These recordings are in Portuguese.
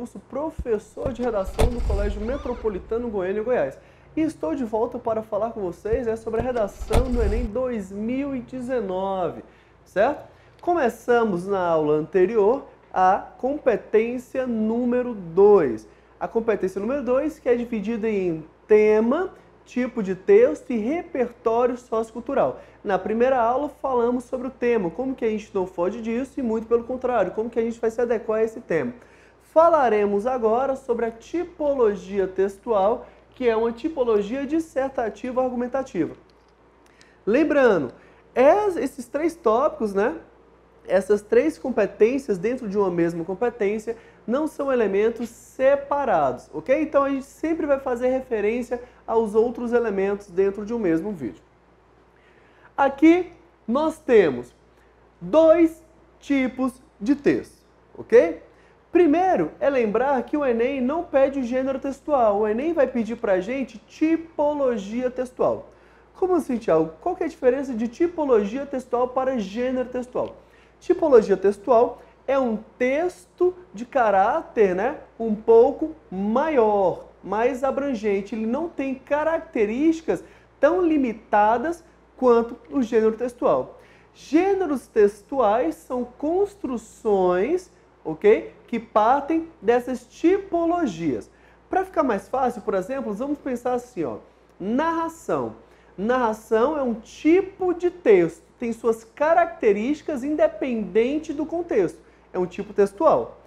Adilson, professor de redação do Colégio Metropolitano Goiânia, Goiás. E estou de volta para falar com vocês sobre a redação do Enem 2019, certo? Começamos na aula anterior a competência número 2. A competência número 2 que é dividida em tema, tipo de texto e repertório sociocultural. Na primeira aula falamos sobre o tema, como que a gente não foge disso e muito pelo contrário, como que a gente vai se adequar a esse tema. Falaremos agora sobre a tipologia textual, que é uma tipologia dissertativa argumentativa. Lembrando, esses três tópicos, né? Essas três competências dentro de uma mesma competência não são elementos separados, ok? Então a gente sempre vai fazer referência aos outros elementos dentro de um mesmo vídeo. Aqui nós temos dois tipos de texto, ok? Primeiro é lembrar que o Enem não pede o gênero textual, o Enem vai pedir pra gente tipologia textual. Como assim, Thiago? Qual que é a diferença de tipologia textual para gênero textual? Tipologia textual é um texto de caráter, né, um pouco maior, mais abrangente. Ele não tem características tão limitadas quanto o gênero textual. Gêneros textuais são construções, ok, que partem dessas tipologias. Para ficar mais fácil, por exemplo, vamos pensar assim, ó, narração. Narração é um tipo de texto. Tem suas características independente do contexto. É um tipo textual.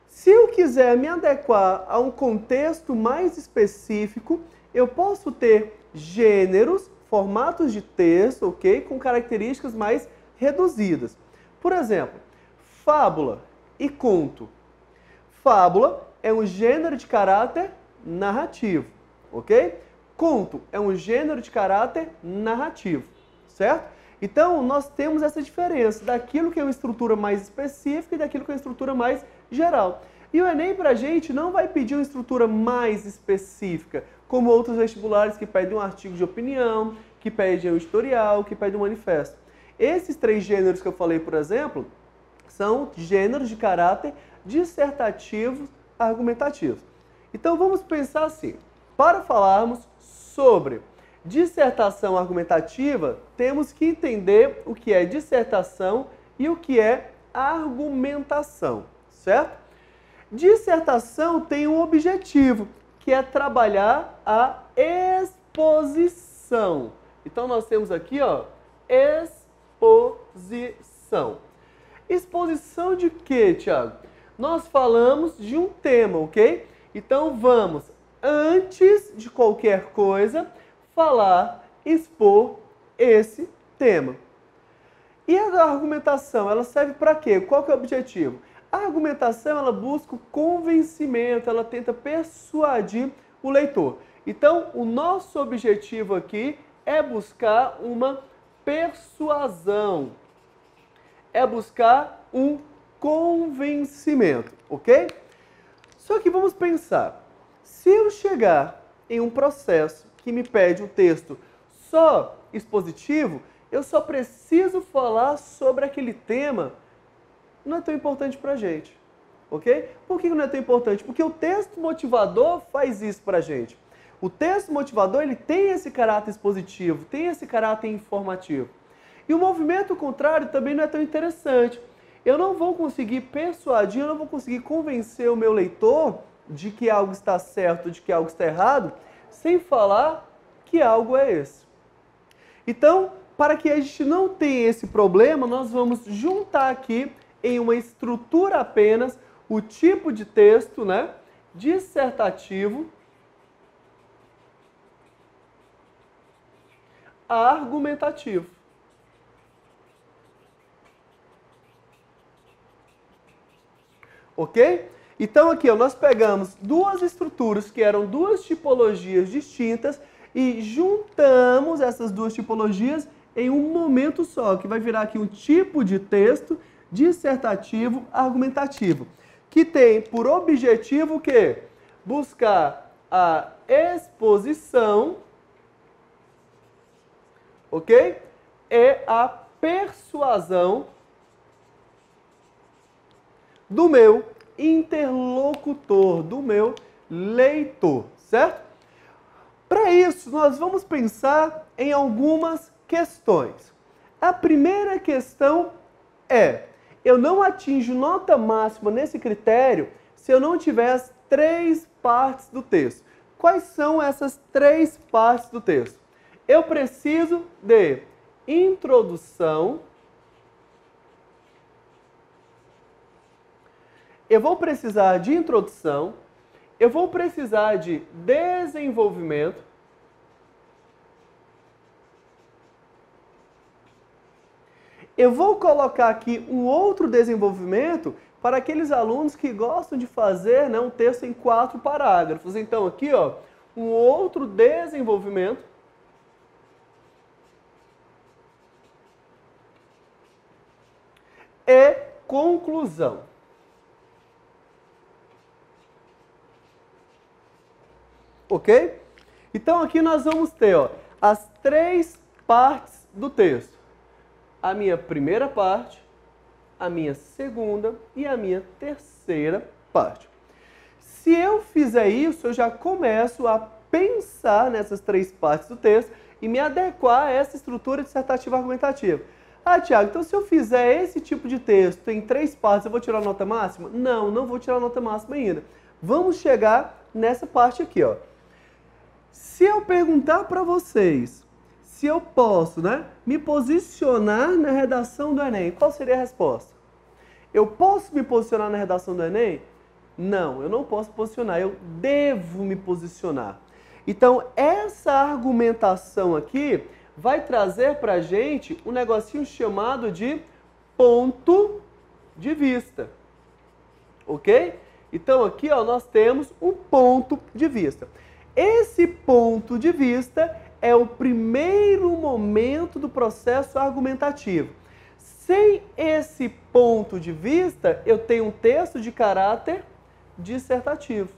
Se eu quiser me adequar a um contexto mais específico, eu posso ter gêneros, formatos de texto, ok? Com características mais reduzidas. Por exemplo, fábula e conto. Fábula é um gênero de caráter narrativo, ok? Conto é um gênero de caráter narrativo, certo? Então, nós temos essa diferença daquilo que é uma estrutura mais específica e daquilo que é uma estrutura mais geral. E o Enem, pra gente, não vai pedir uma estrutura mais específica, como outros vestibulares que pedem um artigo de opinião, que pedem um historial, que pedem um manifesto. Esses três gêneros que eu falei, por exemplo, são gêneros de caráter dissertativos argumentativos. Então, vamos pensar assim. Para falarmos sobre dissertação argumentativa, temos que entender o que é dissertação e o que é argumentação, certo? Dissertação tem um objetivo, que é trabalhar a exposição. Então, nós temos aqui, ó, exposição. Exposição de quê, Thiago? Nós falamos de um tema, ok? Então, vamos, antes de qualquer coisa, falar, expor esse tema. E a argumentação, ela serve para quê? Qual que é o objetivo? A argumentação, ela busca o convencimento, ela tenta persuadir o leitor. Então, o nosso objetivo aqui é buscar uma persuasão, é buscar um convencimento, ok? Só que vamos pensar, se eu chegar em um processo que me pede um texto só expositivo, eu só preciso falar sobre aquele tema, não é tão importante pra gente, ok? Por que não é tão importante? Porque o texto motivador faz isso pra gente. O texto motivador, ele tem esse caráter expositivo, tem esse caráter informativo. E o movimento contrário também não é tão interessante. Eu não vou conseguir persuadir, eu não vou conseguir convencer o meu leitor de que algo está certo, de que algo está errado, sem falar que algo é esse. Então, para que a gente não tenha esse problema, nós vamos juntar aqui em uma estrutura apenas o tipo de texto, né, dissertativo, argumentativo. Ok? Então aqui, ó, nós pegamos duas estruturas que eram duas tipologias distintas e juntamos essas duas tipologias em um momento só, que vai virar aqui um tipo de texto dissertativo argumentativo, que tem por objetivo o quê? Buscar a exposição, ok? E a persuasão do meu interlocutor, do meu leitor, certo? Para isso, nós vamos pensar em algumas questões. A primeira questão é: eu não atinjo nota máxima nesse critério se eu não tiver as 3 partes do texto. Quais são essas 3 partes do texto? Eu preciso de introdução, eu vou precisar de introdução, eu vou precisar de desenvolvimento, eu vou colocar aqui um outro desenvolvimento para aqueles alunos que gostam de fazer, né, um texto em 4 parágrafos. Então aqui, ó, um outro desenvolvimento. E conclusão. Ok? Então aqui nós vamos ter, ó, as 3 partes do texto. A minha primeira parte, a minha segunda e a minha terceira parte. Se eu fizer isso, eu já começo a pensar nessas 3 partes do texto e me adequar a essa estrutura dissertativa argumentativa. Ah, Tiago, então se eu fizer esse tipo de texto em 3 partes, eu vou tirar a nota máxima? Não, não vou tirar a nota máxima ainda. Vamos chegar nessa parte aqui, ó. Se eu perguntar para vocês se eu posso, né, me posicionar na redação do Enem, qual seria a resposta? Eu posso me posicionar na redação do Enem? Não, eu não posso posicionar, eu devo me posicionar. Então, essa argumentação aqui vai trazer para a gente um negocinho chamado de ponto de vista. Ok? Então, aqui, ó, nós temos um ponto de vista. Esse ponto de vista é o primeiro momento do processo argumentativo. Sem esse ponto de vista, eu tenho um texto de caráter dissertativo.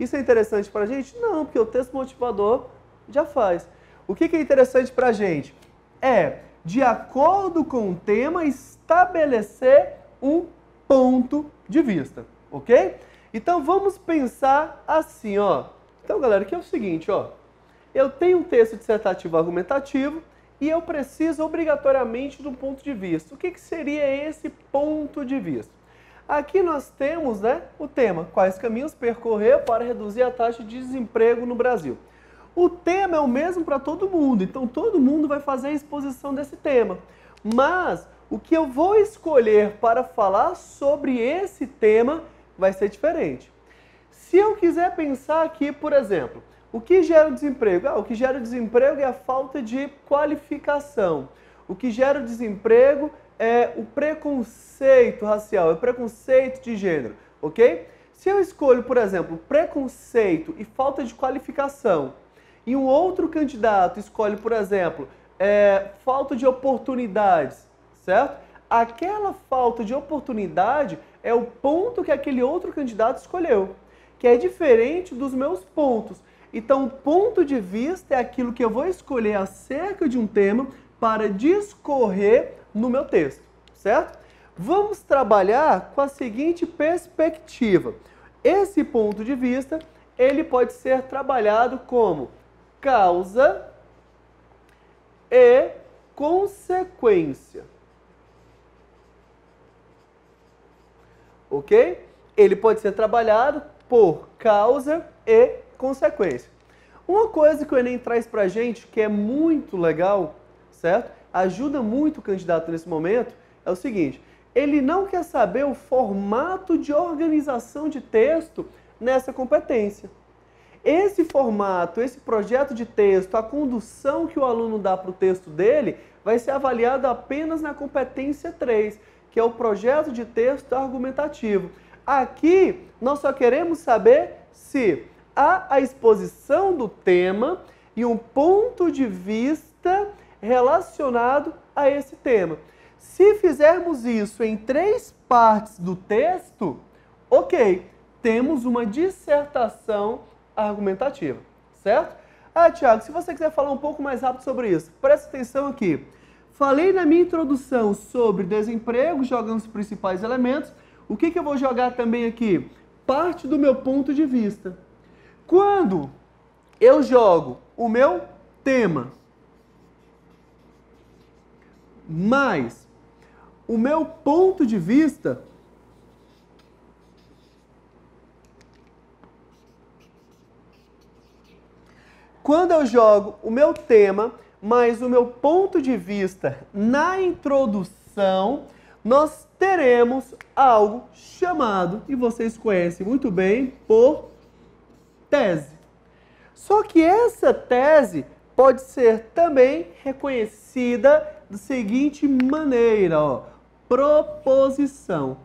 Isso é interessante para a gente? Não, porque o texto motivador já faz. O que é interessante para a gente? É, de acordo com o tema, estabelecer um ponto de vista, ok? Então vamos pensar assim, ó. Então, galera, aqui é o seguinte, ó. Eu tenho um texto dissertativo argumentativo e eu preciso obrigatoriamente de um ponto de vista. O que seria esse ponto de vista? Aqui nós temos, né, o tema: quais caminhos percorrer para reduzir a taxa de desemprego no Brasil. O tema é o mesmo para todo mundo, então todo mundo vai fazer a exposição desse tema. Mas o que eu vou escolher para falar sobre esse tema vai ser diferente. Se eu quiser pensar aqui, por exemplo, o que gera o desemprego? O que gera o desemprego é a falta de qualificação. O que gera o desemprego é o preconceito racial, é o preconceito de gênero, ok? Se eu escolho, por exemplo, preconceito e falta de qualificação, e um outro candidato escolhe, por exemplo, falta de oportunidades, certo? Aquela falta de oportunidade é o ponto que aquele outro candidato escolheu, que é diferente dos meus pontos. Então, o ponto de vista é aquilo que eu vou escolher acerca de um tema para discorrer no meu texto, certo? Vamos trabalhar com a seguinte perspectiva. Esse ponto de vista, ele pode ser trabalhado como causa e consequência. Ok? Ele pode ser trabalhado por causa e consequência. Uma coisa que o Enem traz pra gente que é muito legal, certo? Ajuda muito o candidato nesse momento, é o seguinte: ele não quer saber o formato de organização de texto nessa competência. Esse formato, esse projeto de texto, a condução que o aluno dá para o texto dele, vai ser avaliado apenas na competência 3, que é o projeto de texto argumentativo. Aqui, nós só queremos saber se há a exposição do tema e um ponto de vista relacionado a esse tema. Se fizermos isso em 3 partes do texto, ok, temos uma dissertação argumentativa, certo? Tiago, se você quiser falar um pouco mais rápido sobre isso, presta atenção aqui. Falei na minha introdução sobre desemprego, jogando os principais elementos. O que eu vou jogar também aqui? Parte do meu ponto de vista. Quando eu jogo o meu tema mais o meu ponto de vista, quando eu jogo o meu tema mais o meu ponto de vista na introdução, nós teremos algo chamado, e vocês conhecem muito bem, por tese. Só que essa tese pode ser também reconhecida da seguinte maneira, ó, proposição.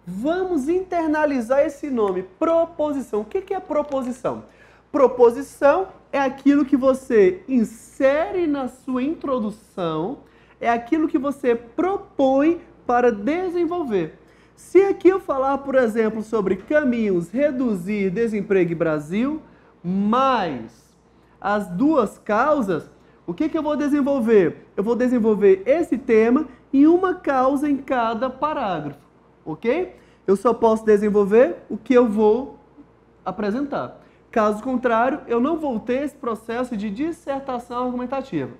Vamos internalizar esse nome, proposição. O que é proposição? Proposição é aquilo que você insere na sua introdução, é aquilo que você propõe para desenvolver. Se aqui eu falar, por exemplo, sobre caminhos, reduzir desemprego em Brasil, mais as duas causas, o que eu vou desenvolver? Eu vou desenvolver esse tema e uma causa em cada parágrafo, ok? Eu só posso desenvolver o que eu vou apresentar. Caso contrário, eu não vou ter esse processo de dissertação argumentativa.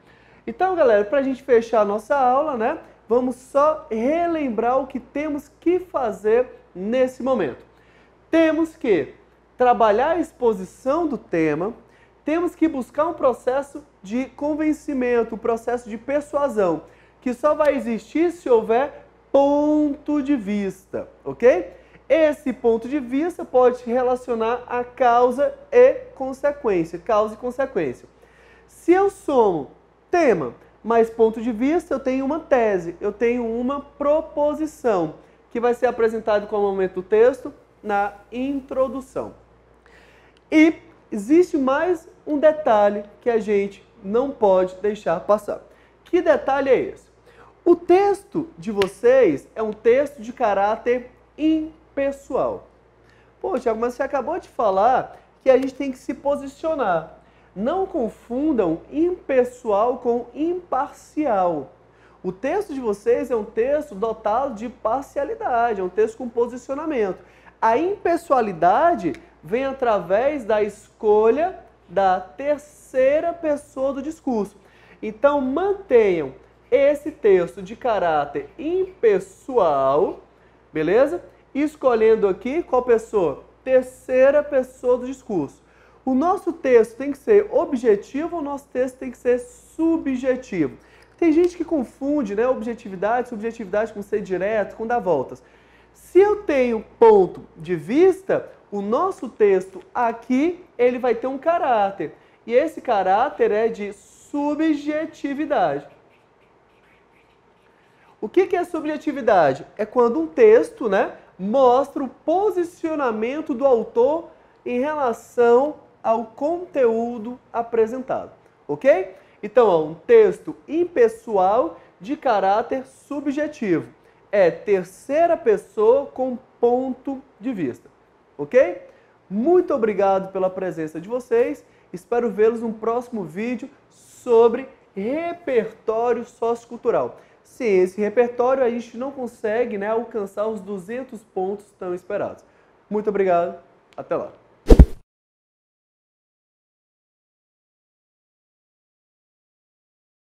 Então, galera, para a gente fechar a nossa aula, né? Vamos só relembrar o que temos que fazer nesse momento. Temos que trabalhar a exposição do tema, temos que buscar um processo de convencimento, um processo de persuasão, que só vai existir se houver ponto de vista, ok? Esse ponto de vista pode se relacionar a causa e consequência, causa e consequência. Se eu somo tema mais ponto de vista, eu tenho uma tese, eu tenho uma proposição, que vai ser apresentado como momento do texto na introdução. E existe mais um detalhe que a gente não pode deixar passar. Que detalhe é esse? O texto de vocês é um texto de caráter impessoal. Pô, Thiago, mas você acabou de falar que a gente tem que se posicionar. Não confundam impessoal com imparcial. O texto de vocês é um texto dotado de parcialidade, é um texto com posicionamento. A impessoalidade vem através da escolha da terceira pessoa do discurso. Então, mantenham esse texto de caráter impessoal, beleza? Escolhendo aqui qual pessoa? Terceira pessoa do discurso. O nosso texto tem que ser objetivo, o nosso texto tem que ser subjetivo. Tem gente que confunde, né, objetividade, subjetividade com ser direto, com dar voltas. Se eu tenho ponto de vista, o nosso texto aqui, ele vai ter um caráter. E esse caráter é de subjetividade. O que é subjetividade? É quando um texto, né, mostra o posicionamento do autor em relação ao conteúdo apresentado, ok? Então, ó, um texto impessoal de caráter subjetivo. É terceira pessoa com ponto de vista, ok? Muito obrigado pela presença de vocês. Espero vê-los no próximo vídeo sobre repertório sociocultural. Sem esse repertório, a gente não consegue, né, alcançar os 200 pontos tão esperados. Muito obrigado. Até lá.